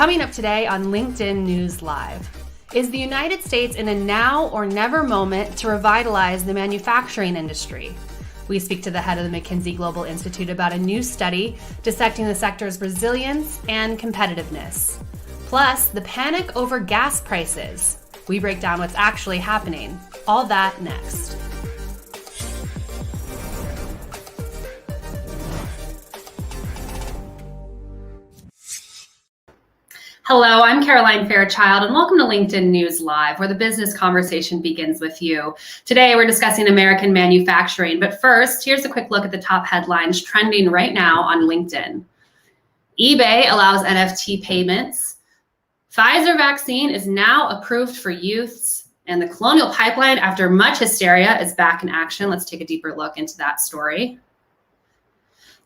Coming up today on LinkedIn News Live, is the United States in a now or never moment to revitalize the manufacturing industry? We speak to the head of the McKinsey Global Institute about a new study dissecting the sector's resilience and competitiveness. Plus, the panic over gas prices. We break down what's actually happening. All that next. Hello, I'm Caroline Fairchild, and welcome to LinkedIn News Live, where the business conversation begins with you. Today, we're discussing American manufacturing, but first, here's a quick look at the top headlines trending right now on LinkedIn. eBay allows NFT payments. Pfizer vaccine is now approved for youths, and the Colonial Pipeline, after much hysteria, is back in action. Let's take a deeper look into that story.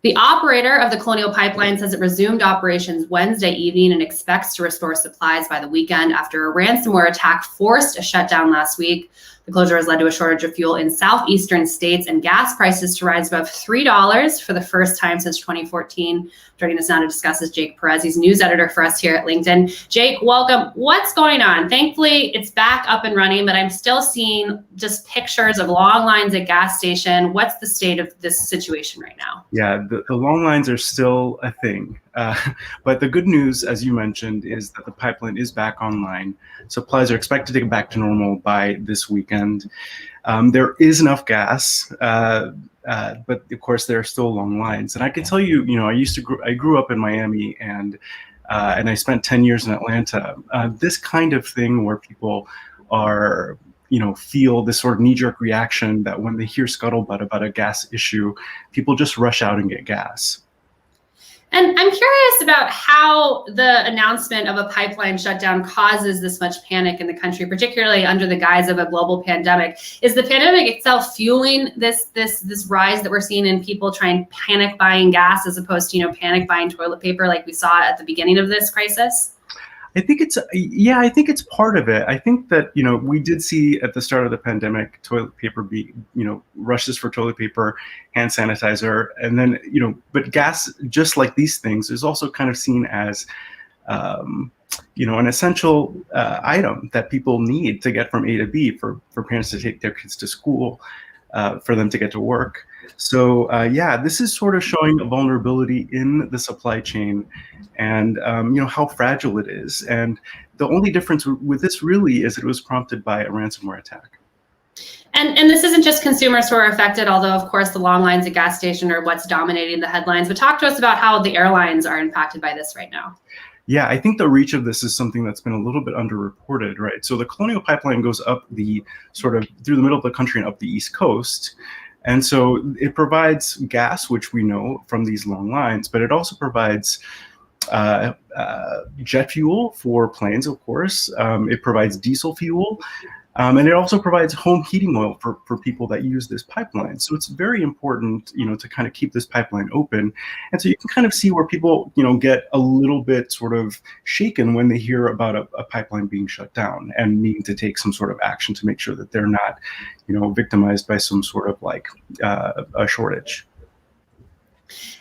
The operator of the Colonial Pipeline says it resumed operations Wednesday evening and expects to restore supplies by the weekend after a ransomware attack forced a shutdown last week. The closure has led to a shortage of fuel in southeastern states and gas prices to rise above $3 for the first time since 2014. Joining us now to discuss is Jake Perez. He's news editor for us here at LinkedIn. Jake, welcome. What's going on? Thankfully, it's back up and running, but I'm still seeing just pictures of long lines at gas station. What's the state of this situation right now? Yeah, the long lines are still a thing. But the good news, as you mentioned, is that the pipeline is back online. Supplies are expected to get back to normal by this weekend. There is enough gas, but of course there are still long lines. And I can tell you, I grew up in Miami, and I spent 10 years in Atlanta. This kind of thing where people are, feel this sort of knee-jerk reaction that when they hear scuttlebutt about a gas issue, people just rush out and get gas. And I'm curious about how the announcement of a pipeline shutdown causes this much panic in the country, particularly under the guise of a global pandemic. Is the pandemic itself fueling this rise that we're seeing in people trying panic buying gas as opposed to, panic buying toilet paper like we saw at the beginning of this crisis? I think it's part of it. I think that, we did see at the start of the pandemic, toilet paper be, rushes for toilet paper, hand sanitizer, and then, but gas, just like these things, is also kind of seen as, an essential item that people need to get from A to B for parents to take their kids to school, for them to get to work. So this is sort of showing a vulnerability in the supply chain and, how fragile it is. And the only difference with this really is it was prompted by a ransomware attack. And this isn't just consumers who are affected, although, of course, the long lines at gas station are what's dominating the headlines. But talk to us about how the airlines are impacted by this right now. Yeah, I think the reach of this is something that's been a little bit underreported, right? So the Colonial Pipeline goes up through the middle of the country and up the East Coast. And so it provides gas, which we know from these long lines, but it also provides jet fuel for planes, of course. It provides diesel fuel. And it also provides home heating oil for people that use this pipeline. So it's very important, to kind of keep this pipeline open. And so you can kind of see where people, get a little bit sort of shaken when they hear about a pipeline being shut down and needing to take some sort of action to make sure that they're not, victimized by some sort of a shortage.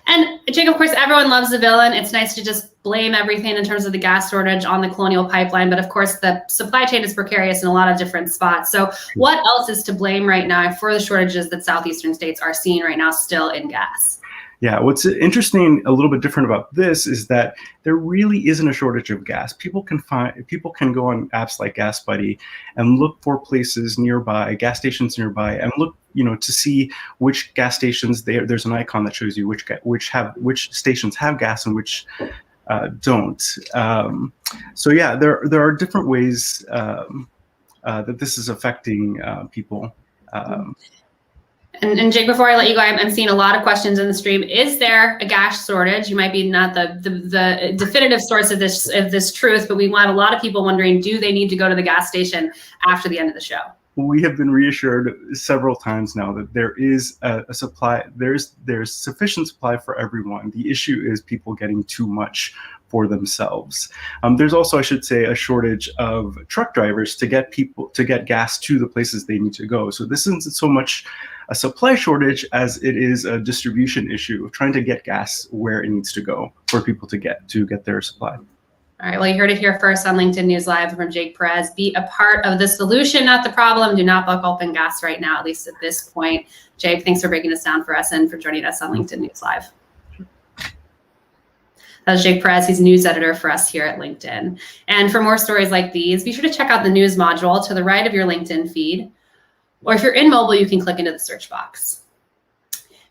And Jake, of course, everyone loves the villain. It's nice to just blame everything in terms of the gas shortage on the Colonial Pipeline. But of course, the supply chain is precarious in a lot of different spots. So what else is to blame right now for the shortages that southeastern states are seeing right now still in gas? Yeah, what's interesting, a little bit different about this is that there really isn't a shortage of gas. People can go on apps like Gas Buddy and look for places nearby, gas stations nearby, and look, to see which gas stations there's an icon that shows you which stations have gas and which don't. So yeah, there are different ways that this is affecting people. And Jake, before I let you go, I'm seeing a lot of questions in the stream. Is there a gas shortage? You might be not the definitive source of this truth, but we want a lot of people wondering, do they need to go to the gas station after the end of the show? We have been reassured several times now that there is a supply. There's sufficient supply for everyone. The issue is people getting too much for themselves. There's also, I should say, a shortage of truck drivers to get gas to the places they need to go. So this isn't so much a supply shortage as it is a distribution issue of trying to get gas where it needs to go for people to get their supply. All right, well, you heard it here first on LinkedIn News Live from Jake Perez. Be a part of the solution, not the problem. Do not buckle up and gas right now, at least at this point. Jake, thanks for breaking this down for us and for joining us on LinkedIn News Live. That was Jake Perez. He's news editor for us here at LinkedIn. And for more stories like these, be sure to check out the news module to the right of your LinkedIn feed. Or if you're in mobile, you can click into the search box.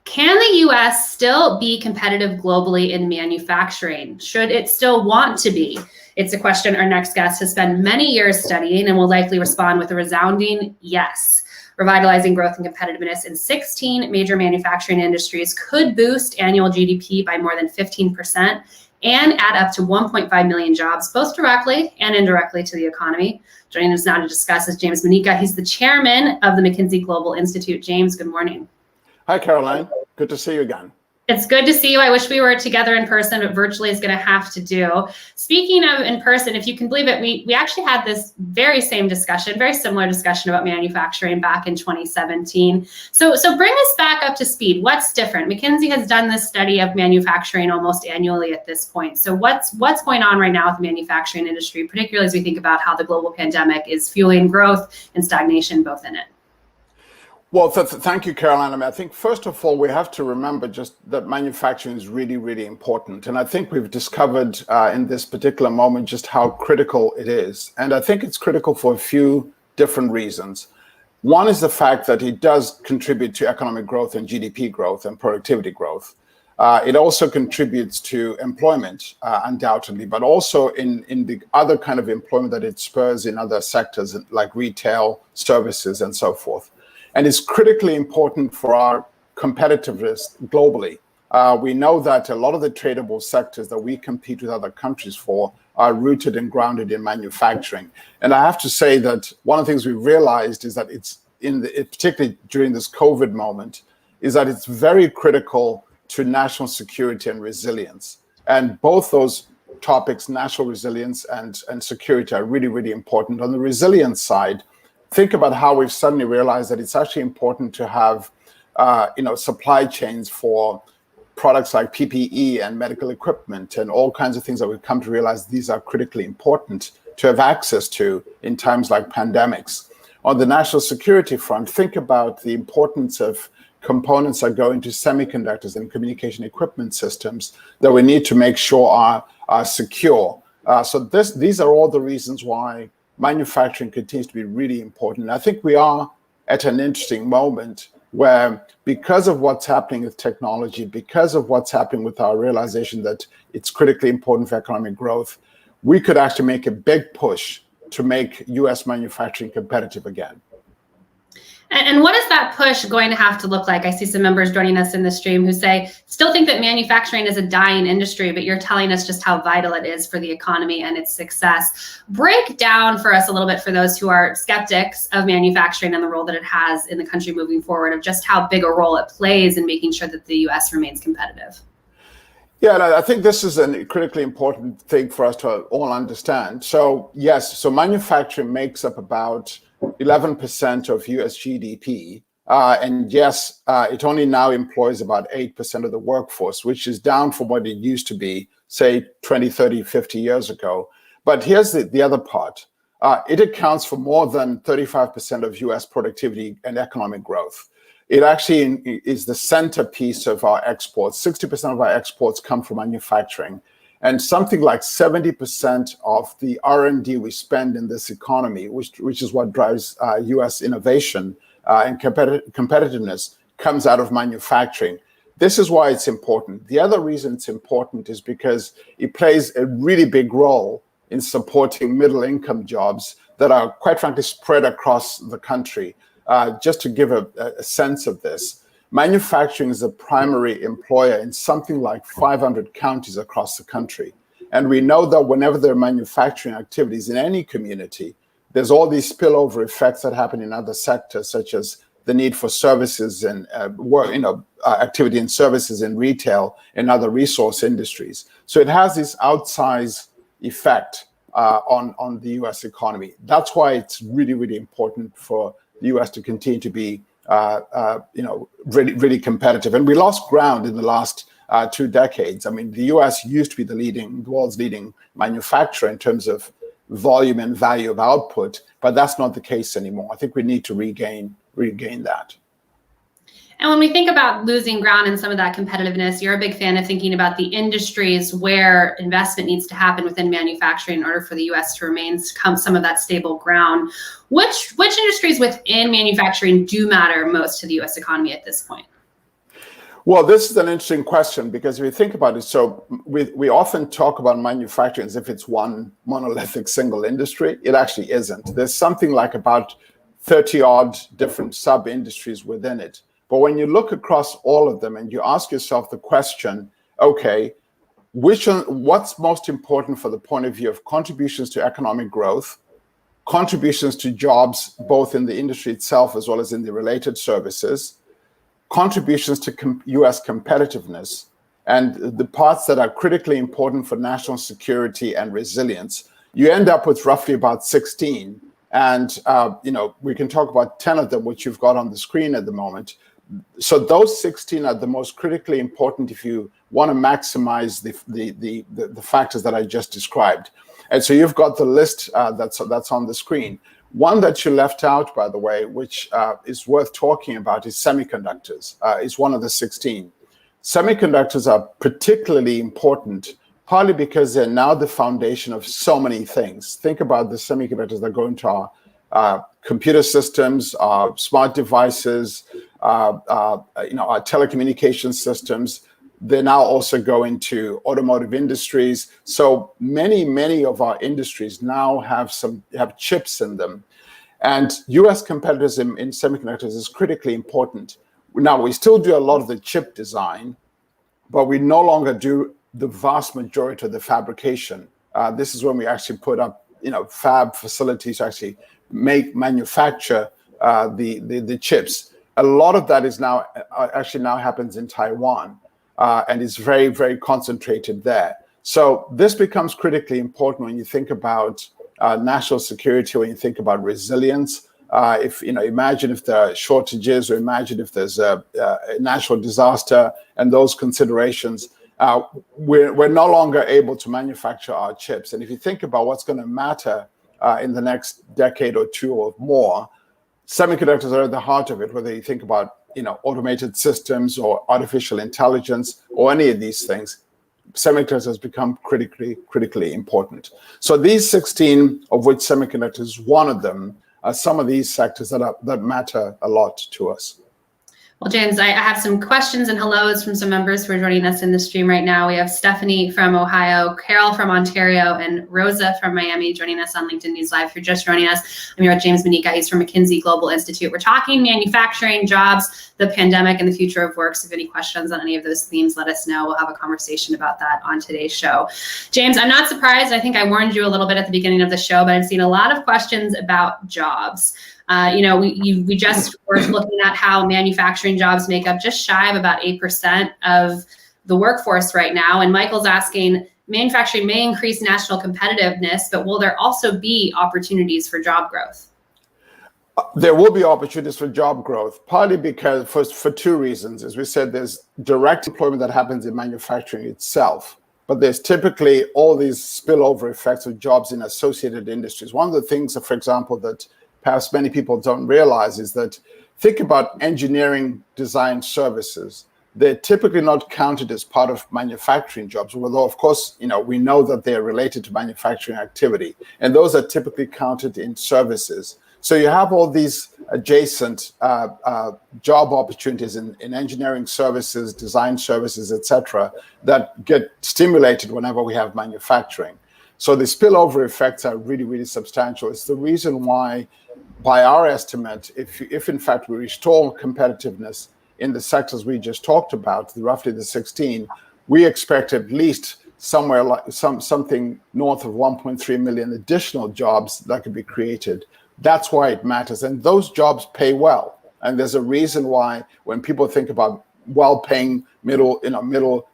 Can the US still be competitive globally in manufacturing? Should it still want to be? It's a question our next guest has spent many years studying and will likely respond with a resounding yes. Revitalizing growth and competitiveness in 16 major manufacturing industries could boost annual GDP by more than 15% and add up to 1.5 million jobs, both directly and indirectly to the economy. Joining us now to discuss is James Manika. He's the chairman of the McKinsey Global Institute. James, good morning. Hi, Caroline. Good to see you again. It's good to see you. I wish we were together in person, but virtually is going to have to do. Speaking of in person, if you can believe it, we actually had this very same discussion, very similar discussion about manufacturing back in 2017. So bring us back up to speed. What's different? McKinsey has done this study of manufacturing almost annually at this point. So what's going on right now with the manufacturing industry, particularly as we think about how the global pandemic is fueling growth and stagnation both in it? Well, thank you, Caroline. I mean, I think first of all, we have to remember just that manufacturing is really, really important. And I think we've discovered in this particular moment just how critical it is. And I think it's critical for a few different reasons. One is the fact that it does contribute to economic growth and GDP growth and productivity growth. It also contributes to employment, undoubtedly, but also in the other kind of employment that it spurs in other sectors like retail, services, and so forth. And it's critically important for our competitiveness globally. We know that a lot of the tradable sectors that we compete with other countries for are rooted and grounded in manufacturing. And I have to say that one of the things we realized is that particularly during this COVID moment, is that it's very critical to national security and resilience. And both those topics, national resilience and security, are really, really important. On the resilience side, think about how we've suddenly realized that it's actually important to have, supply chains for products like PPE and medical equipment and all kinds of things that we've come to realize these are critically important to have access to in times like pandemics. On the national security front, think about the importance of components that go into semiconductors and communication equipment systems that we need to make sure are secure. So these are all the reasons why manufacturing continues to be really important. I think we are at an interesting moment where, because of what's happening with technology, because of what's happening with our realization that it's critically important for economic growth, we could actually make a big push to make US manufacturing competitive again. And what is that push going to have to look like? I see some members joining us in the stream who still think that manufacturing is a dying industry, but you're telling us just how vital it is for the economy and its success. Break down for us a little bit, for those who are skeptics of manufacturing and the role that it has in the country moving forward, of just how big a role it plays in making sure that the US remains competitive. Yeah, and I think this is a critically important thing for us to all understand. So yes, so manufacturing makes up about 11% of US GDP. And yes, it only now employs about 8% of the workforce, which is down from what it used to be, say, 20, 30, 50 years ago. But here's the other part. It accounts for more than 35% of US productivity and economic growth. It actually is the centerpiece of our exports. 60% of our exports come from manufacturing. And something like 70% of the R&D we spend in this economy, which is what drives US innovation and competitiveness, comes out of manufacturing. This is why it's important. The other reason it's important is because it plays a really big role in supporting middle-income jobs that are, quite frankly, spread across the country. Just to give a sense of this, manufacturing is a primary employer in something like 500 counties across the country. And we know that whenever there are manufacturing activities in any community, there's all these spillover effects that happen in other sectors, such as the need for services and activity in services in retail and other resource industries. So it has this outsized effect on the US economy. That's why it's really, really important for the US to continue to be really, really competitive. And we lost ground in the last 2 decades. I mean, the US used to be the world's leading manufacturer in terms of volume and value of output, but that's not the case anymore. I think we need to regain that. And when we think about losing ground in some of that competitiveness, you're a big fan of thinking about the industries where investment needs to happen within manufacturing in order for the U.S. to remain some of that stable ground. Which industries within manufacturing do matter most to the U.S. economy at this point? Well, this is an interesting question because if you think about it, so we often talk about manufacturing as if it's one monolithic single industry. It actually isn't. There's something like about 30-odd different sub-industries within it. But when you look across all of them and you ask yourself the question, okay, what's most important for the point of view of contributions to economic growth, contributions to jobs, both in the industry itself as well as in the related services, contributions to US competitiveness, and the parts that are critically important for national security and resilience, you end up with roughly about 16. And we can talk about 10 of them, which you've got on the screen at the moment. So those 16 are the most critically important if you want to maximize the factors that I just described. And so you've got the list that's on the screen. One that you left out, by the way, which is worth talking about, is semiconductors. It's one of the 16. Semiconductors are particularly important, partly because they're now the foundation of so many things. Think about the semiconductors that go into our computer systems, our smart devices, our telecommunication systems. They now also go into automotive industries. So many of our industries now have chips in them. And US competitors in semiconductors is critically important. Now, we still do a lot of the chip design, but we no longer do the vast majority of the fabrication. This is when we actually put up, fab facilities to actually manufacture the chips. A lot of that is now happens in Taiwan, and is very, very concentrated there. So this becomes critically important when you think about national security, when you think about resilience. Imagine if there are shortages, or imagine if there's a natural disaster, and those considerations, we're no longer able to manufacture our chips. And if you think about what's going to matter in the next decade or two or more, semiconductors are at the heart of it, whether you think about automated systems or artificial intelligence or any of these things. Semiconductors has become critically important. So these 16, of which semiconductors is one of them, are some of these sectors that matter a lot to us. Well, James, I have some questions and hellos from some members who are joining us in the stream right now. We have Stephanie from Ohio, Carol from Ontario, and Rosa from Miami joining us on LinkedIn News Live. If you're just joining us, I'm here with James Manika. He's from McKinsey Global Institute. We're talking manufacturing, jobs, the pandemic, and the future of work. So if you have any questions on any of those themes, let us know. We'll have a conversation about that on today's show. James, I'm not surprised. I think I warned you a little bit at the beginning of the show, but I've seen a lot of questions about jobs. We just were looking at how manufacturing jobs make up just shy of about 8% of the workforce right now. And Michael's asking, manufacturing may increase national competitiveness, but will there also be opportunities for job growth? There will be opportunities for job growth, partly because for two reasons. As we said, there's direct employment that happens in manufacturing itself, but there's typically all these spillover effects of jobs in associated industries. One of the things, for example, that perhaps many people don't realize is that think about engineering design services. They're typically not counted as part of manufacturing jobs, although of course, we know that they're related to manufacturing activity, and those are typically counted in services. So you have all these adjacent job opportunities in engineering services, design services, etc., that get stimulated whenever we have manufacturing. So the spillover effects are really, really substantial. It's the reason why, by our estimate, if in fact we restore competitiveness in the sectors we just talked about, roughly the 16, we expect at least somewhere like something north of 1.3 million additional jobs that could be created. That's why it matters, and those jobs pay well. And there's a reason why when people think about well-paying middle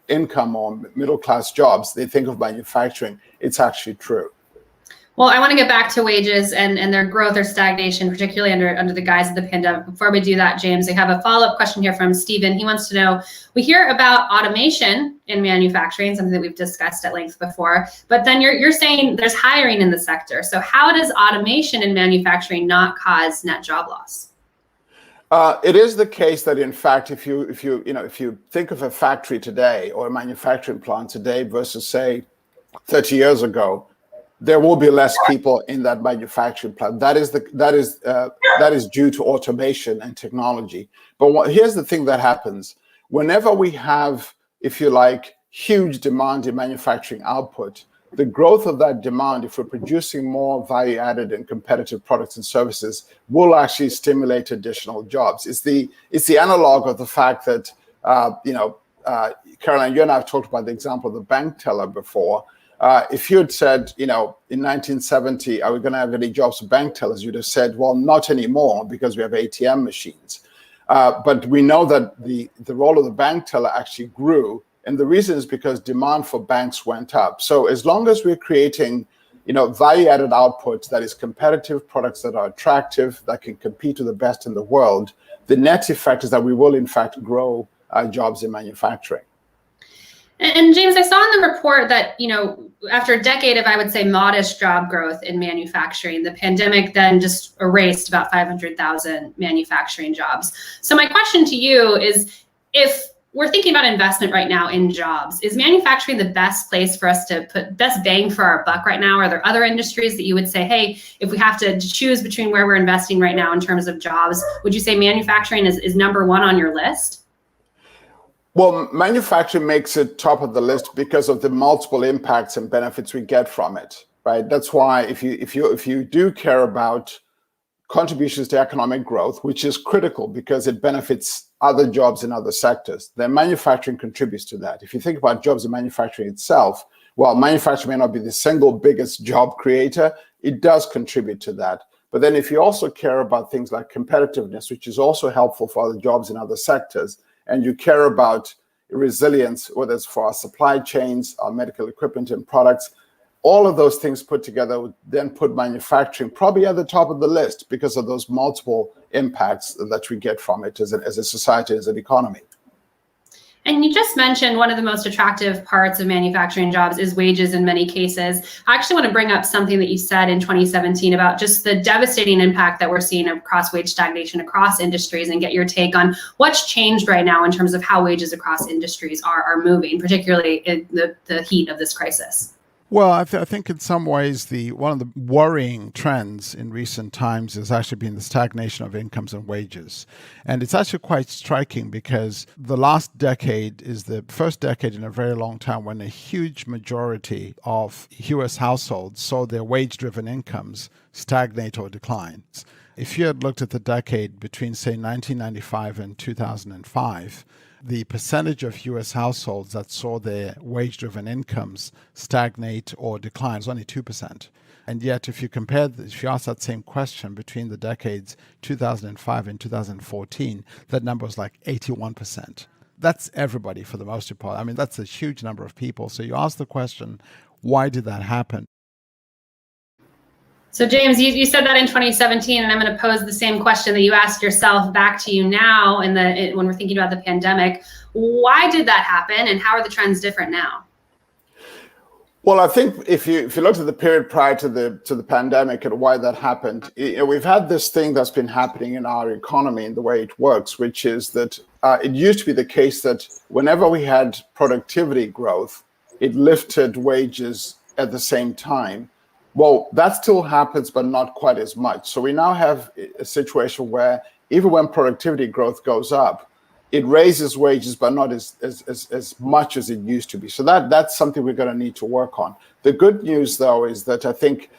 income or middle-class jobs, they think of manufacturing. It's actually true. Well, I want to get back to wages and their growth or stagnation, particularly under the guise of the pandemic. Before we do that, James, I have a follow-up question here from Stephen. He wants to know, we hear about automation in manufacturing, something that we've discussed at length before, but then you're saying there's hiring in the sector. So how does automation in manufacturing not cause net job loss? It is the case that, in fact, if you think of a factory today or a manufacturing plant today versus, say, 30 years ago, there will be less people in that manufacturing plant. That is due to automation and technology. But here's the thing that happens: whenever we have, if you like, huge demand in manufacturing output, the growth of that demand, if we're producing more value-added and competitive products and services, will actually stimulate additional jobs. It's the analog of the fact that Caroline, you and I have talked about the example of the bank teller before. If you had said, in 1970, are we going to have any jobs for bank tellers? You'd have said, well, not anymore because we have ATM machines. But we know that the role of the bank teller actually grew. And the reason is because demand for banks went up. So as long as we're creating, value-added output that is competitive, products that are attractive, that can compete with the best in the world, the net effect is that we will, in fact, grow jobs in manufacturing. And James, I saw in the report that, after a decade of, I would say, modest job growth in manufacturing, the pandemic then just erased about 500,000 manufacturing jobs. So my question to you is, if we're thinking about investment right now in jobs, is manufacturing the best place for us to put best bang for our buck right now? Are there other industries that you would say, hey, if we have to choose between where we're investing right now in terms of jobs, would you say manufacturing is number one on your list? Well, manufacturing makes it top of the list because of the multiple impacts and benefits we get from it, right? That's why if you do care about contributions to economic growth, which is critical because it benefits other jobs in other sectors, then manufacturing contributes to that. If you think about jobs in manufacturing itself, while manufacturing may not be the single biggest job creator, it does contribute to that. But then if you also care about things like competitiveness, which is also helpful for other jobs in other sectors, and you care about resilience, whether it's for our supply chains, our medical equipment and products, all of those things put together would then put manufacturing probably at the top of the list because of those multiple impacts that we get from it as a society, as an economy. And you just mentioned one of the most attractive parts of manufacturing jobs is wages in many cases. I actually want to bring up something that you said in 2017 about just the devastating impact that we're seeing across wage stagnation across industries, and get your take on what's changed right now in terms of how wages across industries are moving, particularly in the heat of this crisis. Well, I think in some ways one of the worrying trends in recent times has actually been the stagnation of incomes and wages. And it's actually quite striking because the last decade is the first decade in a very long time when a huge majority of US households saw their wage-driven incomes stagnate or decline. If you had looked at the decade between, say, 1995 and 2005, the percentage of US households that saw their wage-driven incomes stagnate or decline was only 2%. And yet, if you ask that same question between the decades 2005 and 2014, that number was like 81%. That's everybody for the most part. I mean, that's a huge number of people. So you ask the question, why did that happen? So James, you said that in 2017, and I'm going to pose the same question that you asked yourself back to you now when we're thinking about the pandemic. Why did that happen, and how are the trends different now? Well, I think if you look at the period prior to the pandemic and why that happened, we've had this thing that's been happening in our economy and the way it works, which is that it used to be the case that whenever we had productivity growth, it lifted wages at the same time. Well, that still happens, but not quite as much. So we now have a situation where even when productivity growth goes up, it raises wages, but not as much as it used to be. So that's something we're going to need to work on. The good news, though, is that I think,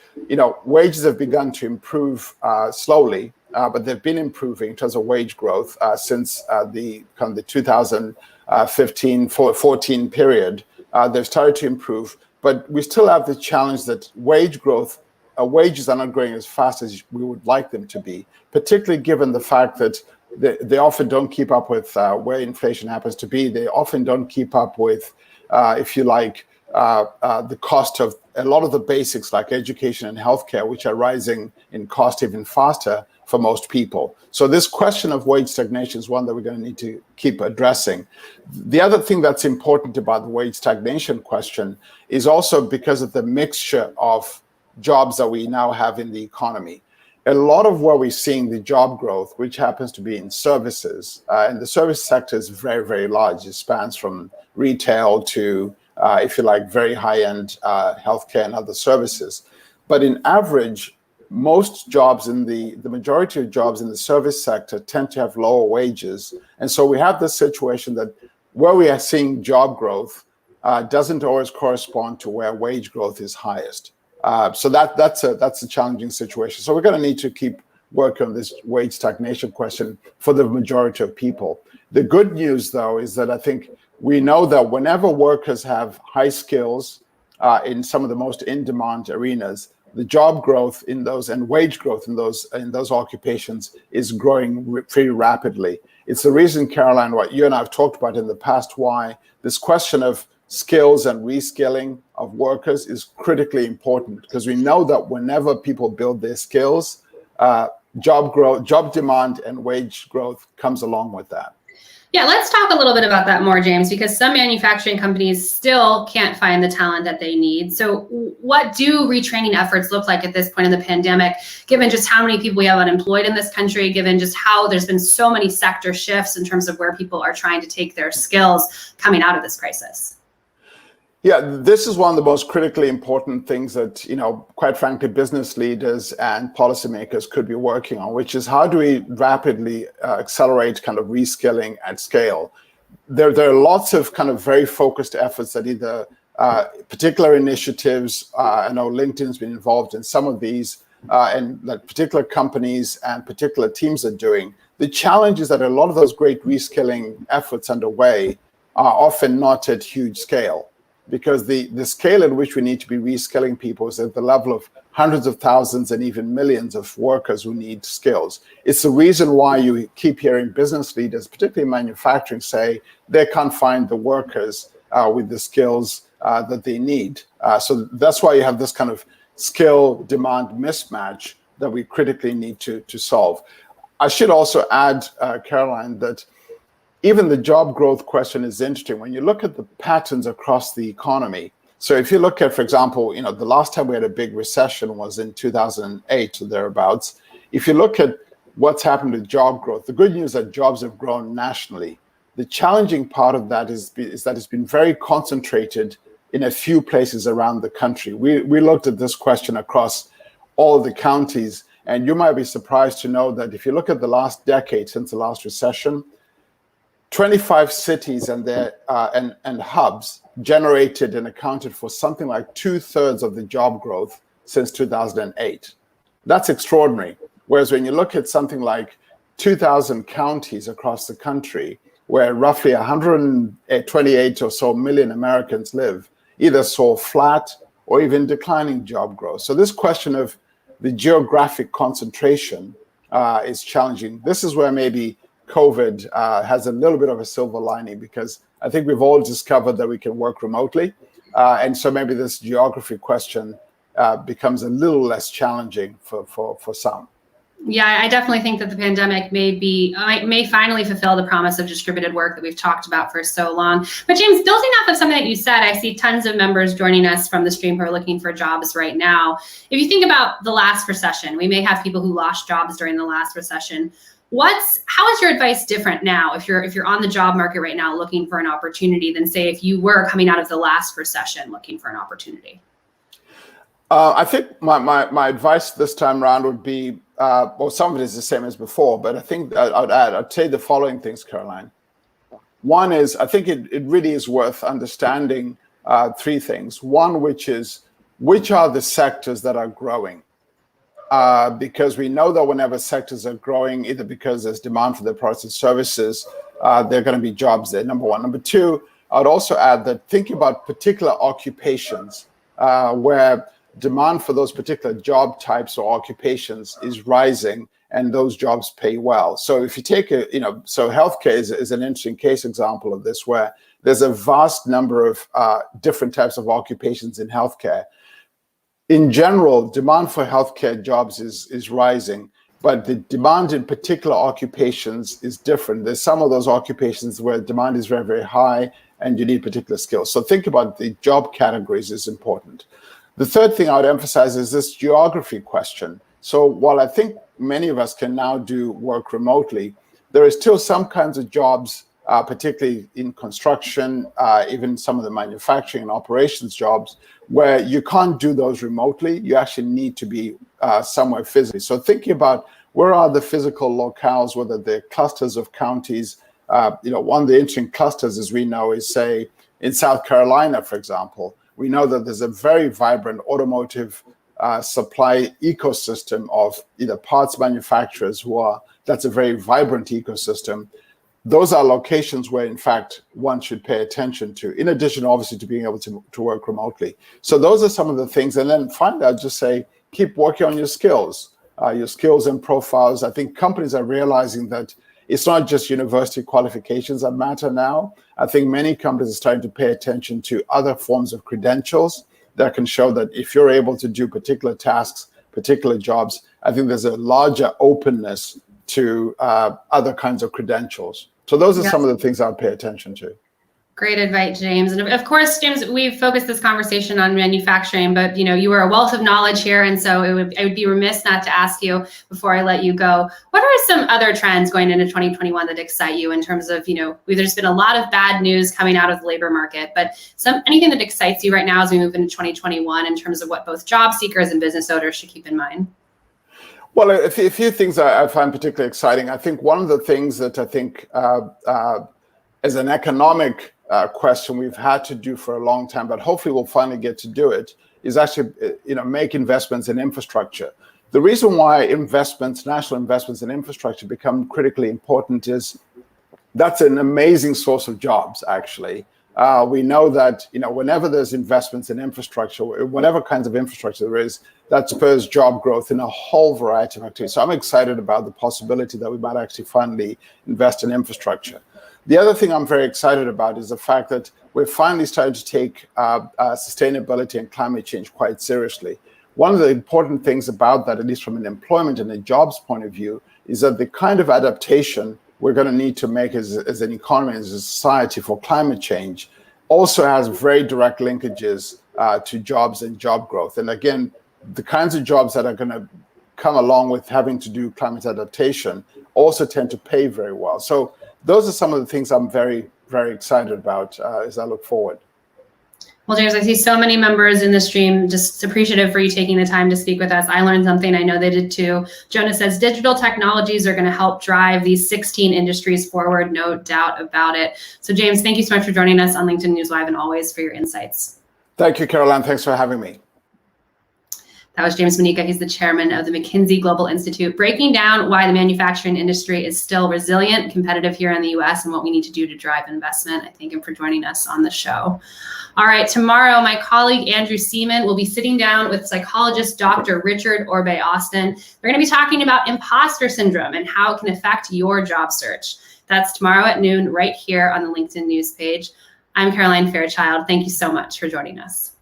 wages have begun to improve slowly, but they've been improving in terms of wage growth since the 2015-14 period. They've started to improve. But we still have the challenge that wages are not growing as fast as we would like them to be, particularly given the fact that they often don't keep up with where inflation happens to be. They often don't keep up with, if you like, the cost of a lot of the basics like education and healthcare, which are rising in cost even faster for most people. So this question of wage stagnation is one that we're going to need to keep addressing. The other thing that's important about the wage stagnation question is also because of the mixture of jobs that we now have in the economy. A lot of where we're seeing the job growth, which happens to be in services, and the service sector is very, very large. It spans from retail to, if you like, very high-end healthcare and other services. But in average, most jobs the majority of jobs in the service sector tend to have lower wages. And so we have this situation that where we are seeing job growth doesn't always correspond to where wage growth is highest. So that's a challenging situation. So we're going to need to keep working on this wage stagnation question for the majority of people. The good news, though, is that I think we know that whenever workers have high skills in some of the most in-demand arenas, the job growth in those and wage growth in those occupations is growing pretty rapidly. It's the reason, Caroline, what you and I have talked about in the past, why this question of skills and reskilling of workers is critically important, because we know that whenever people build their skills, job growth, job demand, and wage growth comes along with that. Yeah, let's talk a little bit about that more, James, because some manufacturing companies still can't find the talent that they need. So what do retraining efforts look like at this point in the pandemic, given just how many people we have unemployed in this country, given just how there's been so many sector shifts in terms of where people are trying to take their skills coming out of this crisis? Yeah, this is one of the most critically important things that, quite frankly, business leaders and policymakers could be working on, which is how do we rapidly accelerate kind of reskilling at scale? There are lots of kind of very focused efforts that either particular initiatives, I know LinkedIn's been involved in some of these, and like particular companies and particular teams are doing. The challenge is that a lot of those great reskilling efforts underway are often not at huge scale, because the scale at which we need to be reskilling people is at the level of hundreds of thousands and even millions of workers who need skills. It's the reason why you keep hearing business leaders, particularly in manufacturing, say they can't find the workers with the skills that they need. So that's why you have this kind of skill demand mismatch that we critically need to solve. I should also add, Caroline, that even the job growth question is interesting when you look at the patterns across the economy. So if you look at, for example, the last time we had a big recession was in 2008 or thereabouts. If you look at what's happened to job growth, the good news is that jobs have grown nationally. The challenging part of that is that it's been very concentrated in a few places around the country. We looked at this question across all of the counties, and you might be surprised to know that if you look at the last decade since the last recession, 25 cities and their and hubs generated and accounted for something like 2/3 of the job growth since 2008. That's extraordinary. Whereas when you look at something like 2,000 counties across the country, where roughly 128 or so million Americans live, either saw flat or even declining job growth. So this question of the geographic concentration is challenging. This is where maybe COVID has a little bit of a silver lining, because I think we've all discovered that we can work remotely. And so maybe this geography question becomes a little less challenging for some. Yeah, I definitely think that the pandemic may finally fulfill the promise of distributed work that we've talked about for so long. But James, building off of something that you said, I see tons of members joining us from the stream who are looking for jobs right now. If you think about the last recession, we may have people who lost jobs during the last recession. How is your advice different now if you're on the job market right now looking for an opportunity than say if you were coming out of the last recession looking for an opportunity? I think my advice this time around would be, well, some of it is the same as before, but I think I'd say the following things, Caroline. One is, I think it really is worth understanding three things. One, which are the sectors that are growing? Because we know that whenever sectors are growing, either because there's demand for their products and services, there are going to be jobs there, number one. Number two, I'd also add that thinking about particular occupations where demand for those particular job types or occupations is rising and those jobs pay well. So if you take so healthcare is an interesting case example of this, where there's a vast number of different types of occupations in healthcare. In general, demand for healthcare jobs is rising, but the demand in particular occupations is different. There's some of those occupations where demand is very, very high and you need particular skills. So think about the job categories is important. The third thing I would emphasize is this geography question. So while I think many of us can now do work remotely, there is still some kinds of jobs, particularly in construction, even some of the manufacturing and operations jobs, where you can't do those remotely. You actually need to be somewhere physically. So thinking about where are the physical locales, whether they're clusters of counties. One of the interesting clusters, as we know, is, say, in South Carolina, for example. We know that there's a very vibrant automotive supply ecosystem of either parts manufacturers that's a very vibrant ecosystem. Those are locations where, in fact, one should pay attention to, in addition, obviously, to being able to work remotely. So those are some of the things. And then finally, I'd just say, keep working on your skills and profiles. I think companies are realizing that it's not just university qualifications that matter now. I think many companies are starting to pay attention to other forms of credentials that can show that if you're able to do particular tasks, particular jobs, I think there's a larger openness to other kinds of credentials. So those are some of the things I would pay attention to. Great advice, James. And of course, James, we've focused this conversation on manufacturing, but you are a wealth of knowledge here. And so I would be remiss not to ask you before I let you go, what are some other trends going into 2021 that excite you in terms of, there's been a lot of bad news coming out of the labor market, but anything that excites you right now as we move into 2021 in terms of what both job seekers and business owners should keep in mind? Well, a few things I find particularly exciting. I think one of the things that I think as an economic question we've had to do for a long time, but hopefully we'll finally get to do it, is actually make investments in infrastructure. The reason why national investments in infrastructure become critically important is that's an amazing source of jobs, actually. We know that whenever there's investments in infrastructure, whatever kinds of infrastructure there is, that spurs job growth in a whole variety of activities. So I'm excited about the possibility that we might actually finally invest in infrastructure. The other thing I'm very excited about is the fact that we're finally starting to take sustainability and climate change quite seriously. One of the important things about that, at least from an employment and a jobs point of view, is that the kind of adaptation we're going to need to make as an economy, as a society for climate change, also has very direct linkages to jobs and job growth. And again, the kinds of jobs that are going to come along with having to do climate adaptation also tend to pay very well. So those are some of the things I'm very, very excited about as I look forward. Well, James, I see so many members in the stream, just appreciative for you taking the time to speak with us. I learned something, I know they did too. Jonah says digital technologies are going to help drive these 16 industries forward, no doubt about it. So James, thank you so much for joining us on LinkedIn News Live and always for your insights. Thank you, Caroline. Thanks for having me. That was James Monica. He's the chairman of the McKinsey Global Institute, breaking down why the manufacturing industry is still resilient, competitive here in the US, and what we need to do to drive investment. I thank him for joining us on the show. All right, tomorrow, my colleague Andrew Seaman will be sitting down with psychologist Dr. Richard Orbe-Austin. They're going to be talking about imposter syndrome and how it can affect your job search. That's tomorrow at noon right here on the LinkedIn News page. I'm Caroline Fairchild. Thank you so much for joining us.